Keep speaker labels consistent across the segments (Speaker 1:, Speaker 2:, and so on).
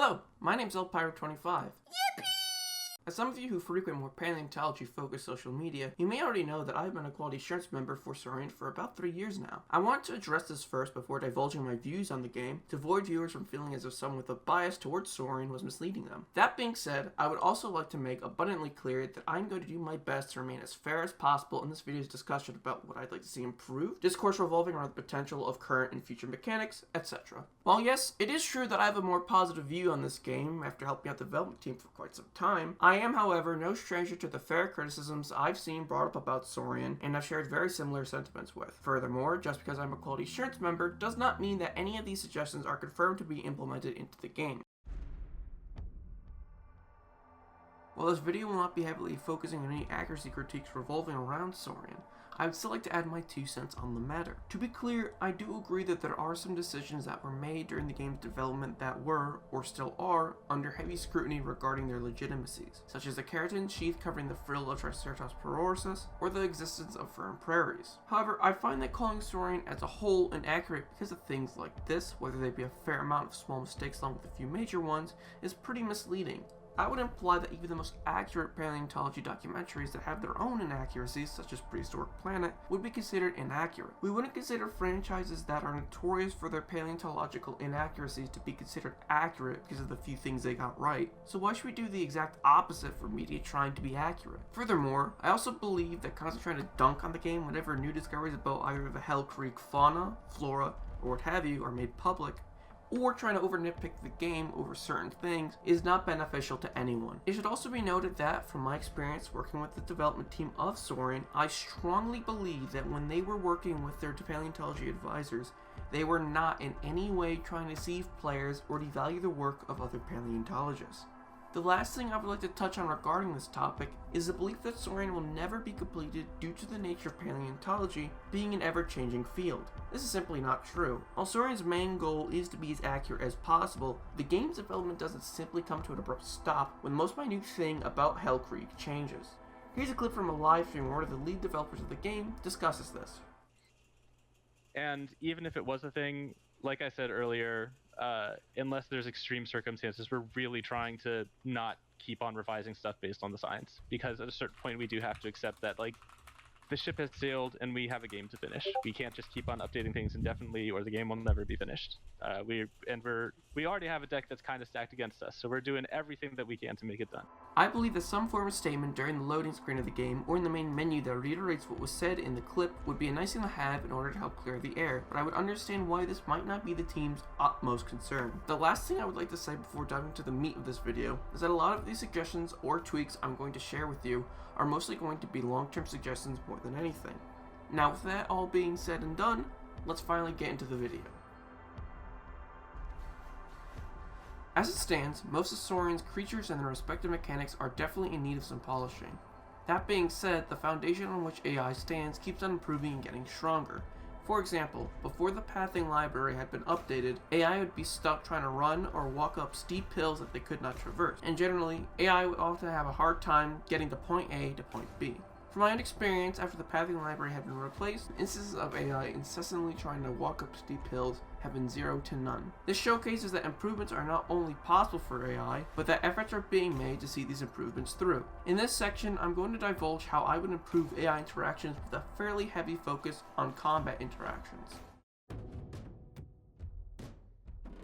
Speaker 1: Hello, my name's Elpyro25. As some of you who frequent more paleontology-focused social media, you may already know that I've been a quality assurance member for Saurian for about 3 years now. I wanted to address this first before divulging my views on the game, to avoid viewers from feeling as if someone with a bias towards Saurian was misleading them. That being said, I would also like to make abundantly clear that I'm going to do my best to remain as fair as possible in this video's discussion about what I'd like to see improved, discourse revolving around the potential of current and future mechanics, etc. While yes, it is true that I have a more positive view on this game after helping out the development team for quite some time, I am, however, no stranger to the fair criticisms I've seen brought up about Saurian and have shared very similar sentiments with. Furthermore, just because I'm a quality assurance member does not mean that any of these suggestions are confirmed to be implemented into the game. While this video will not be heavily focusing on any accuracy critiques revolving around Saurian, I would still like to add my 2 cents on the matter. To be clear, I do agree that there are some decisions that were made during the game's development that were, or still are, under heavy scrutiny regarding their legitimacies, such as the keratin sheath covering the frill of Triceratops porosus, or the existence of firm prairies. However, I find that calling Saurian as a whole inaccurate because of things like this, whether they be a fair amount of small mistakes along with a few major ones, is pretty misleading. I would imply that even the most accurate paleontology documentaries that have their own inaccuracies, such as Prehistoric Planet, would be considered inaccurate. We wouldn't consider franchises that are notorious for their paleontological inaccuracies to be considered accurate because of the few things they got right, so why should we do the exact opposite for media trying to be accurate? Furthermore, I also believe that constantly trying to dunk on the game whenever new discoveries about either the Hell Creek fauna, flora, or what have you are made public, or trying to over nitpick the game over certain things is not beneficial to anyone. It should also be noted that, from my experience working with the development team of Saurian, I strongly believe that when they were working with their paleontology advisors, they were not in any way trying to deceive players or devalue the work of other paleontologists. The last thing I would like to touch on regarding this topic is the belief that Saurian will never be completed due to the nature of paleontology being an ever-changing field. This is simply not true. While Saurian's main goal is to be as accurate as possible, the game's development doesn't simply come to an abrupt stop when the most minute thing about Hell Creek changes. Here's a clip from a live stream where one of the lead developers of the game discusses this.
Speaker 2: And even if it was a thing, like I said earlier, unless there's extreme circumstances, we're really trying to not keep on revising stuff based on the science, because at a certain point we do have to accept that, like, the ship has sailed and we have a game to finish. We can't just keep on updating things indefinitely or the game will never be finished. We already have a deck that's kind of stacked against us, so we're doing everything that we can to make it done.
Speaker 1: I believe that some form of statement during the loading screen of the game or in the main menu that reiterates what was said in the clip would be a nice thing to have in order to help clear the air, but I would understand why this might not be the team's utmost concern. The last thing I would like to say before diving into the meat of this video is that a lot of these suggestions or tweaks I'm going to share with you are mostly going to be long-term suggestions more than anything. Now, with that all being said and done, let's finally get into the video. As it stands, most of Saurian's creatures and their respective mechanics are definitely in need of some polishing. That being said, the foundation on which AI stands keeps on improving and getting stronger. For example, before the pathing library had been updated, AI would be stuck trying to run or walk up steep hills that they could not traverse, and generally, AI would often have a hard time getting to point A to point B. From my own experience, after the pathing library had been replaced, instances of AI incessantly trying to walk up steep hills have been 0 to none. This showcases that improvements are not only possible for AI, but that efforts are being made to see these improvements through. In this section, I'm going to divulge how I would improve AI interactions with a fairly heavy focus on combat interactions.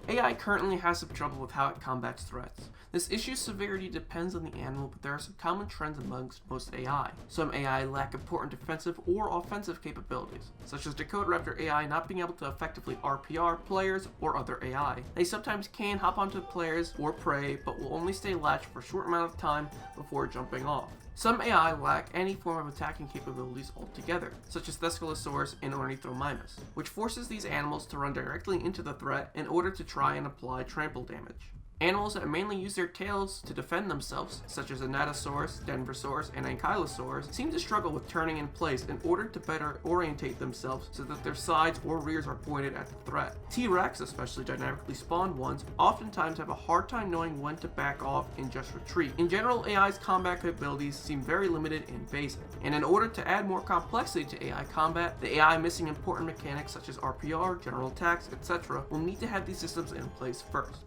Speaker 1: AI currently has some trouble with how it combats threats. This issue's severity depends on the animal, but there are some common trends amongst most AI. Some AI lack important defensive or offensive capabilities, such as Dakotaraptor AI not being able to effectively RPR players or other AI. They sometimes can hop onto players or prey, but will only stay latched for a short amount of time before jumping off. Some AI lack any form of attacking capabilities altogether, such as Thescelosaurus and Ornithomimus, which forces these animals to run directly into the threat in order to try and apply trample damage. Animals that mainly use their tails to defend themselves, such as Anatosaurus, Denversaurus, and Ankylosaurus, seem to struggle with turning in place in order to better orientate themselves so that their sides or rears are pointed at the threat. T-Rex, especially dynamically spawned ones, oftentimes have a hard time knowing when to back off and just retreat. In general, AI's combat capabilities seem very limited and basic, and in order to add more complexity to AI combat, the AI missing important mechanics such as RPR, general attacks, etc. will need to have these systems in place first.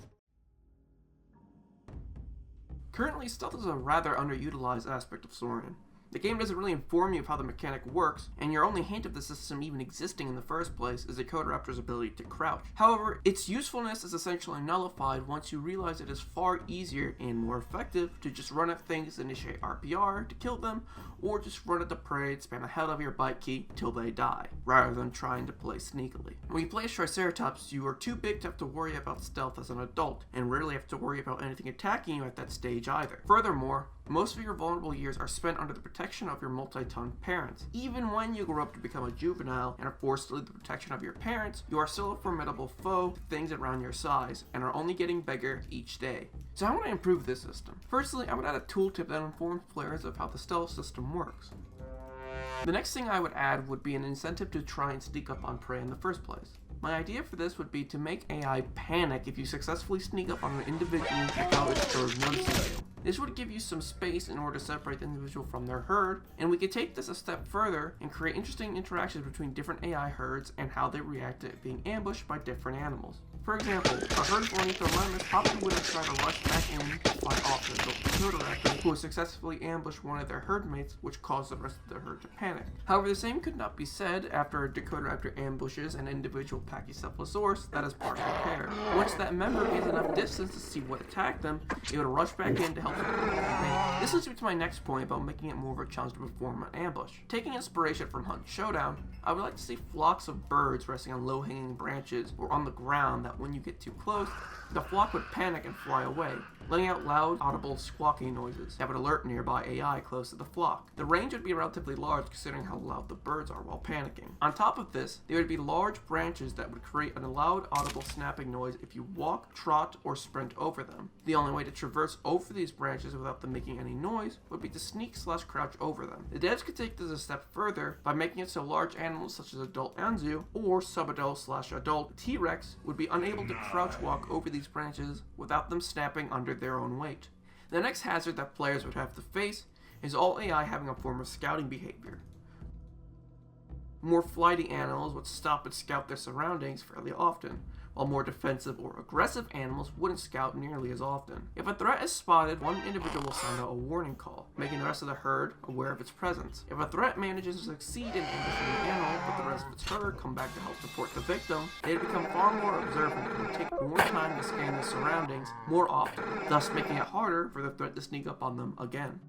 Speaker 1: Currently, stealth is a rather underutilized aspect of Saurian. The game doesn't really inform you of how the mechanic works, and your only hint of the system even existing in the first place is the Coderaptor's ability to crouch. However, its usefulness is essentially nullified once you realize it is far easier and more effective to just run at things, initiate RPR to kill them, or just run at the prey and spam the hell out of your bite key till they die, rather than trying to play sneakily. When you play as Triceratops, you are too big to have to worry about stealth as an adult, and rarely have to worry about anything attacking you at that stage either. Furthermore, most of your vulnerable years are spent under the protection of your multi-ton parents. Even when you grow up to become a juvenile and are forced to leave the protection of your parents, you are still a formidable foe to things around your size, and are only getting bigger each day. So how would I improve this system? Firstly, I would add a tooltip that informs players of how the stealth system works. The next thing I would add would be an incentive to try and sneak up on prey in the first place. My idea for this would be to make AI panic if you successfully sneak up on an individual without its herd noticing you. This would give you some space in order to separate the individual from their herd, and we could take this a step further and create interesting interactions between different AI herds and how they react to being ambushed by different animals. For example, a herd of ornithorhynchus probably would have tried to rush back in to fight off the Coderaptor, who would successfully ambush one of their herd mates, which caused the rest of the herd to panic. However, the same could not be said after a Coderaptor ambushes an individual Pachycephalosaurus that is partially paired. Once that member gains enough distance to see what attacked them, it would rush back in to help them. This leads me to my next point about making it more of a challenge to perform an ambush. Taking inspiration from Hunt Showdown, I would like to see flocks of birds resting on low-hanging branches or on the ground that when you get too close, the flock would panic and fly away, letting out loud, audible squawking noises that would alert nearby AI close to the flock. The range would be relatively large considering how loud the birds are while panicking. On top of this, there would be large branches that would create a loud, audible snapping noise if you walk, trot, or sprint over them. The only way to traverse over these branches without them making any noise would be to sneak/crouch over them. The devs could take this a step further by making it so large animals such as adult Anzu or subadult/adult T-Rex would be unable to crouch walk over these branches without them snapping under their own weight. The next hazard that players would have to face is all AI having a form of scouting behavior. More flighty animals would stop and scout their surroundings fairly often, while more defensive or aggressive animals wouldn't scout nearly as often. If a threat is spotted, one individual will sound out a warning call, making the rest of the herd aware of its presence. If a threat manages to succeed in ambushing the animal, but the rest of its herd come back to help support the victim, they'd become far more observant and would take more time to scan the surroundings more often, thus making it harder for the threat to sneak up on them again.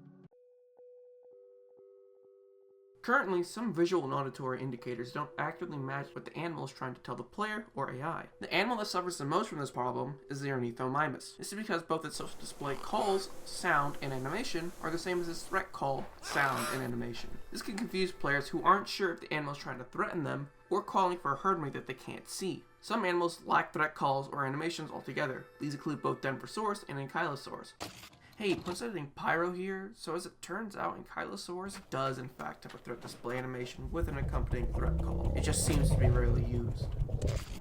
Speaker 1: Currently, some visual and auditory indicators don't accurately match what the animal is trying to tell the player or AI. The animal that suffers the most from this problem is the ornithomymus. This is because both its social display calls, sound, and animation are the same as its threat call, sound, and animation. This can confuse players who aren't sure if the animal is trying to threaten them or calling for a herdmate that they can't see. Some animals lack threat calls or animations altogether. These include both Denversaurus and Ankylosaurus. Hey, considering Pyro here, so as it turns out, Ankylosaurus does in fact have a threat display animation with an accompanying threat call. It just seems to be rarely used.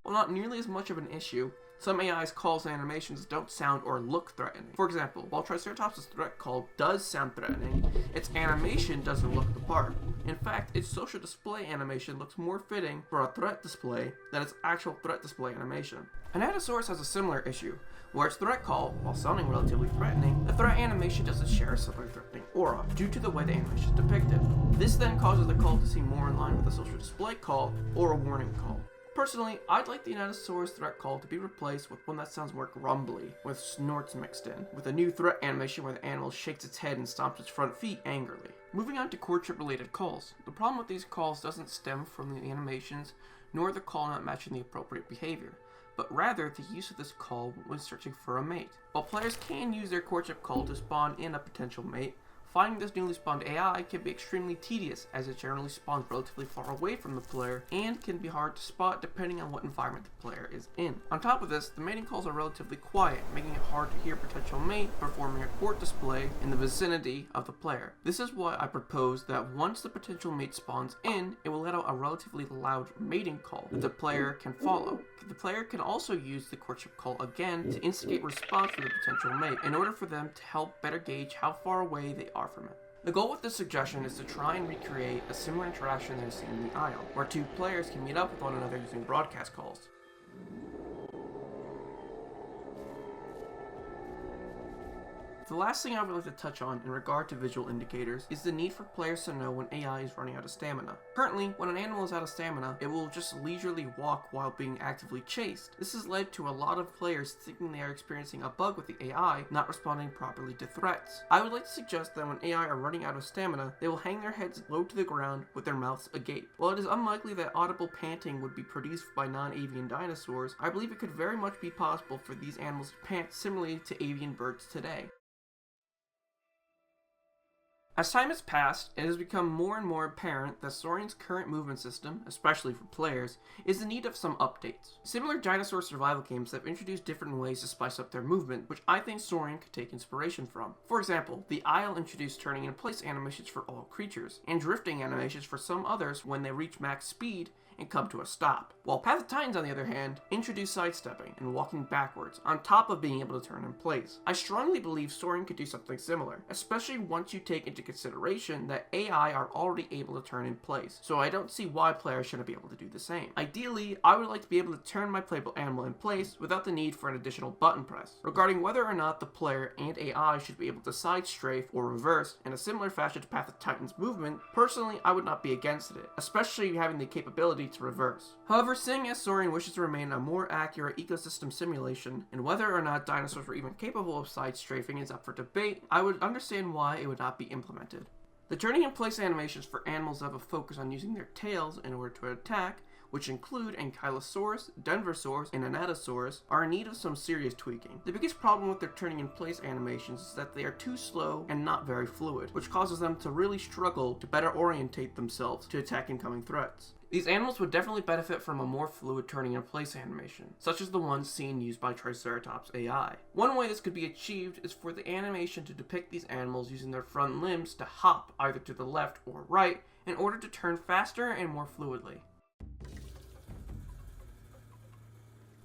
Speaker 1: While not nearly as much of an issue, some AI's calls and animations don't sound or look threatening. For example, while Triceratops' threat call does sound threatening, its animation doesn't look the part. In fact, its social display animation looks more fitting for a threat display than its actual threat display animation. Anatosaurus has a similar issue, where its threat call, while sounding relatively threatening, the threat animation doesn't share a similar threatening aura due to the way the animation is depicted. This then causes the call to seem more in line with a social display call or a warning call. Personally, I'd like the Anatosaurus threat call to be replaced with one that sounds more grumbly, with snorts mixed in, with a new threat animation where the animal shakes its head and stomps its front feet angrily. Moving on to courtship related calls. The problem with these calls doesn't stem from the animations, nor the call not matching the appropriate behavior, but rather the use of this call when searching for a mate. While players can use their courtship call to spawn in a potential mate, finding this newly spawned AI can be extremely tedious as it generally spawns relatively far away from the player and can be hard to spot depending on what environment the player is in. On top of this, the mating calls are relatively quiet, making it hard to hear potential mate performing a court display in the vicinity of the player. This is why I propose that once the potential mate spawns in, it will let out a relatively loud mating call that the player can follow. The player can also use the courtship call again to instigate response from the potential mate in order for them to help better gauge how far away they are from it. The goal with this suggestion is to try and recreate a similar interaction that is seen in the Isle, where two players can meet up with one another using broadcast calls. The last thing I would like to touch on in regard to visual indicators is the need for players to know when AI is running out of stamina. Currently, when an animal is out of stamina, it will just leisurely walk while being actively chased. This has led to a lot of players thinking they are experiencing a bug with the AI not responding properly to threats. I would like to suggest that when AI are running out of stamina, they will hang their heads low to the ground with their mouths agape. While it is unlikely that audible panting would be produced by non-avian dinosaurs, I believe it could very much be possible for these animals to pant similarly to avian birds today. As time has passed, it has become more and more apparent that Saurian's current movement system, especially for players, is in need of some updates. Similar dinosaur survival games have introduced different ways to spice up their movement, which I think Saurian could take inspiration from. For example, the Isle introduced turning in place animations for all creatures, and drifting animations for some others when they reach max speed and come to a stop. While Path of Titans, on the other hand, introduced sidestepping and walking backwards, on top of being able to turn in place. I strongly believe Saurian could do something similar, especially once you take into consideration that AI are already able to turn in place, so I don't see why players shouldn't be able to do the same. Ideally, I would like to be able to turn my playable animal in place without the need for an additional button press. Regarding whether or not the player and AI should be able to side strafe or reverse in a similar fashion to Path of Titans movement, personally I would not be against it, especially having the capability to reverse. However, seeing as Saurian wishes to remain a more accurate ecosystem simulation, and whether or not dinosaurs were even capable of side strafing is up for debate, I would understand why it would not be implemented. The turning in place animations for animals that have a focus on using their tails in order to attack, which include Ankylosaurus, Denversaurus, and Anatosaurus, are in need of some serious tweaking. The biggest problem with their turning in place animations is that they are too slow and not very fluid, which causes them to really struggle to better orientate themselves to attack incoming threats. These animals would definitely benefit from a more fluid turning in place animation, such as the ones seen used by Triceratops AI. One way this could be achieved is for the animation to depict these animals using their front limbs to hop either to the left or right in order to turn faster and more fluidly.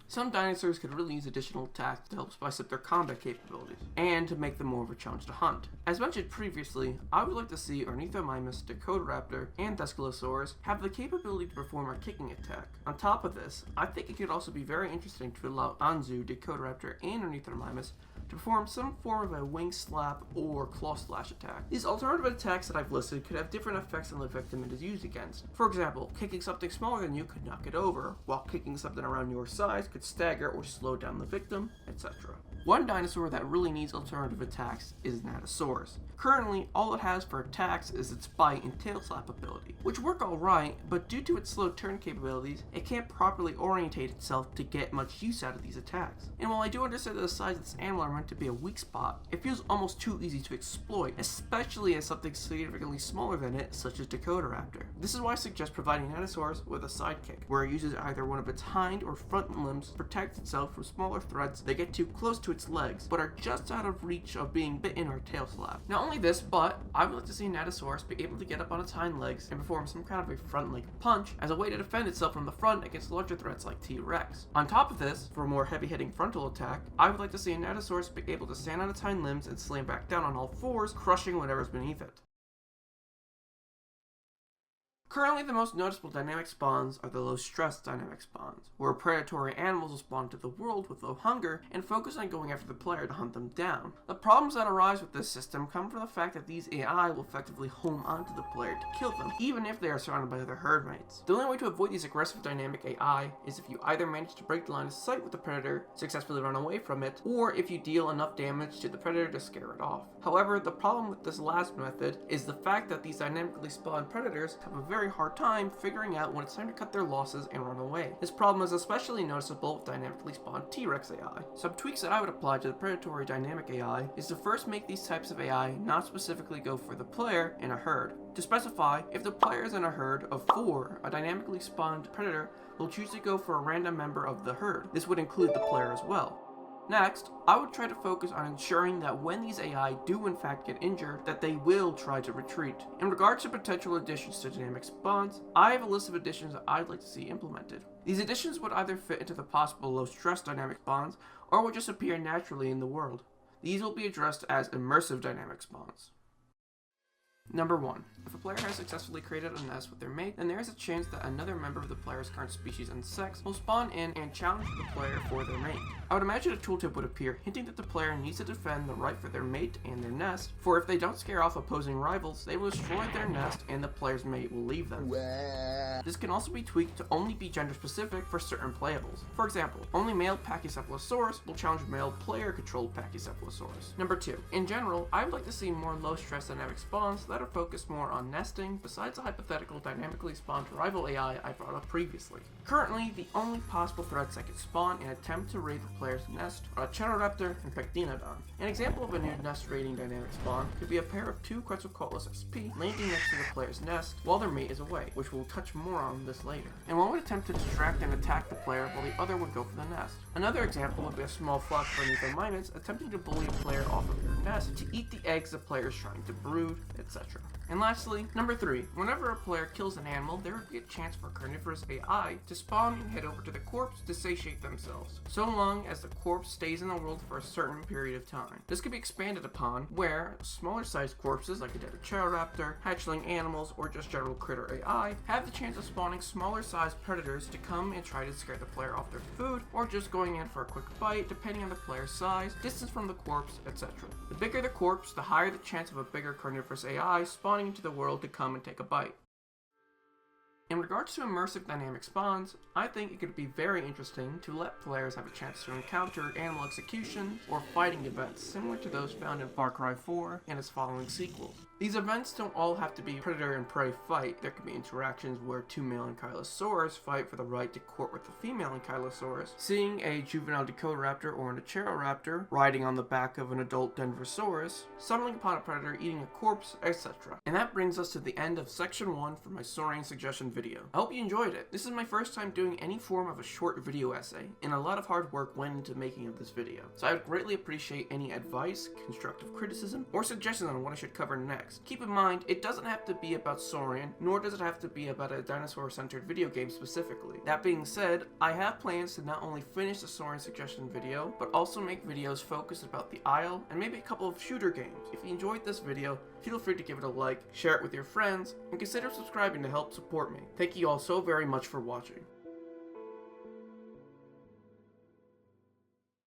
Speaker 1: Some dinosaurs could really use additional attacks to help spice up their combat capabilities, and to make them more of a challenge to hunt. As mentioned previously, I would like to see Ornithomymus, Dakotaraptor, and Thescelosaurus have the capability to perform a kicking attack. On top of this, I think it could also be very interesting to allow Anzu, Dakotaraptor, and Ornithomymus to perform some form of a wing slap or claw slash attack. These alternative attacks that I've listed could have different effects on the victim it is used against. For example, kicking something smaller than you could knock it over, while kicking something around your size could stagger or slow down the victim, etc. One dinosaur that really needs alternative attacks is Natosaurus. Currently, all it has for attacks is its bite and tail slap ability, which work alright, but due to its slow turn capabilities, it can't properly orientate itself to get much use out of these attacks. And while I do understand that the size of this animal are meant to be a weak spot, it feels almost too easy to exploit, especially as something significantly smaller than it, such as Dakotaraptor. This is why I suggest providing Natosaurus with a sidekick, where it uses either one of its hind or front limbs to protect itself from smaller threats that get too close to its legs, but are just out of reach of being bitten or tail slapped. Not only this, but I would like to see Natosaurus be able to get up on its hind legs and perform some kind of a front leg punch as a way to defend itself from the front against larger threats like T-Rex. On top of this, for a more heavy-hitting frontal attack, I would like to see a Natosaurus be able to stand on its hind limbs and slam back down on all fours, crushing whatever's beneath it. Currently, the most noticeable dynamic spawns are the low-stress dynamic spawns, where predatory animals will spawn into the world with low hunger and focus on going after the player to hunt them down. The problems that arise with this system come from the fact that these AI will effectively home onto the player to kill them, even if they are surrounded by other herd mates. The only way to avoid these aggressive dynamic AI is if you either manage to break the line of sight with the predator, successfully run away from it, or if you deal enough damage to the predator to scare it off. However, the problem with this last method is the fact that these dynamically spawned predators have a very hard time figuring out when it's time to cut their losses and run away. This problem is especially noticeable with dynamically spawned T-Rex AI. Some tweaks that I would apply to the predatory dynamic AI is to first make these types of AI not specifically go for the player in a herd. To specify, if the player is in a herd of 4, a dynamically spawned predator will choose to go for a random member of the herd. This would include the player as well. Next, I would try to focus on ensuring that when these AI do in fact get injured, that they will try to retreat. In regards to potential additions to dynamic spawns, I have a list of additions that I'd like to see implemented. These additions would either fit into the possible low-stress dynamic spawns, or would just appear naturally in the world. These will be addressed as immersive dynamic spawns. Number 1. If a player has successfully created a nest with their mate, then there is a chance that another member of the player's current species and sex will spawn in and challenge the player for their mate. I would imagine a tooltip would appear hinting that the player needs to defend the right for their mate and their nest, for if they don't scare off opposing rivals, they will destroy their nest and the player's mate will leave them. This can also be tweaked to only be gender specific for certain playables. For example, only male Pachycephalosaurus will challenge male player-controlled Pachycephalosaurus. Number 2. In general, I would like to see more low-stress dynamic spawns that are focused more on nesting, besides the hypothetical dynamically spawned rival AI I brought up previously. Currently, the only possible threats that can spawn and attempt to raid the player's nest are Chenoraptor and Pectinodon. An example of a new nest raiding dynamic spawn could be a pair of 2 Quetzalcoatlus SP landing next to the player's nest while their mate is away, which we'll touch more on this later. And one would attempt to distract and attack the player while the other would go for the nest. Another example would be a small flock of ornithomimids attempting to bully a player off of their nest to eat the eggs the player is trying to brood, etc. And lastly, number 3. Whenever a player kills an animal, there would be a chance for carnivorous AI to spawn and head over to the corpse to satiate themselves, so long as the corpse stays in the world for a certain period of time. This could be expanded upon, where smaller sized corpses like a dead Chenoraptor, hatchling animals, or just general critter AI have the chance of spawning smaller sized predators to come and try to scare the player off their food, or just going in for a quick bite depending on the player's size, distance from the corpse, etc. The bigger the corpse, the higher the chance of a bigger carnivorous AI spawning into the world to come and take a bite. In regards to immersive dynamic spawns, I think it could be very interesting to let players have a chance to encounter animal executions or fighting events similar to those found in Far Cry 4 and its following sequels. These events don't all have to be predator and prey fight. There could be interactions where 2 male Ankylosaurus fight for the right to court with the female Ankylosaurus, seeing a juvenile Dakotaraptor or an Acheroraptor riding on the back of an adult Denversaurus, stumbling upon a predator eating a corpse, etc. And that brings us to the end of section 1 for my Saurian suggestion video. I hope you enjoyed it. This is my first time doing any form of a short video essay, and a lot of hard work went into making of this video. So I would greatly appreciate any advice, constructive criticism, or suggestions on what I should cover next. Keep in mind, it doesn't have to be about Saurian, nor does it have to be about a dinosaur-centered video game specifically. That being said, I have plans to not only finish the Saurian suggestion video, but also make videos focused about the Isle, and maybe a couple of shooter games. If you enjoyed this video, feel free to give it a like, share it with your friends, and consider subscribing to help support me. Thank you all so very much for watching.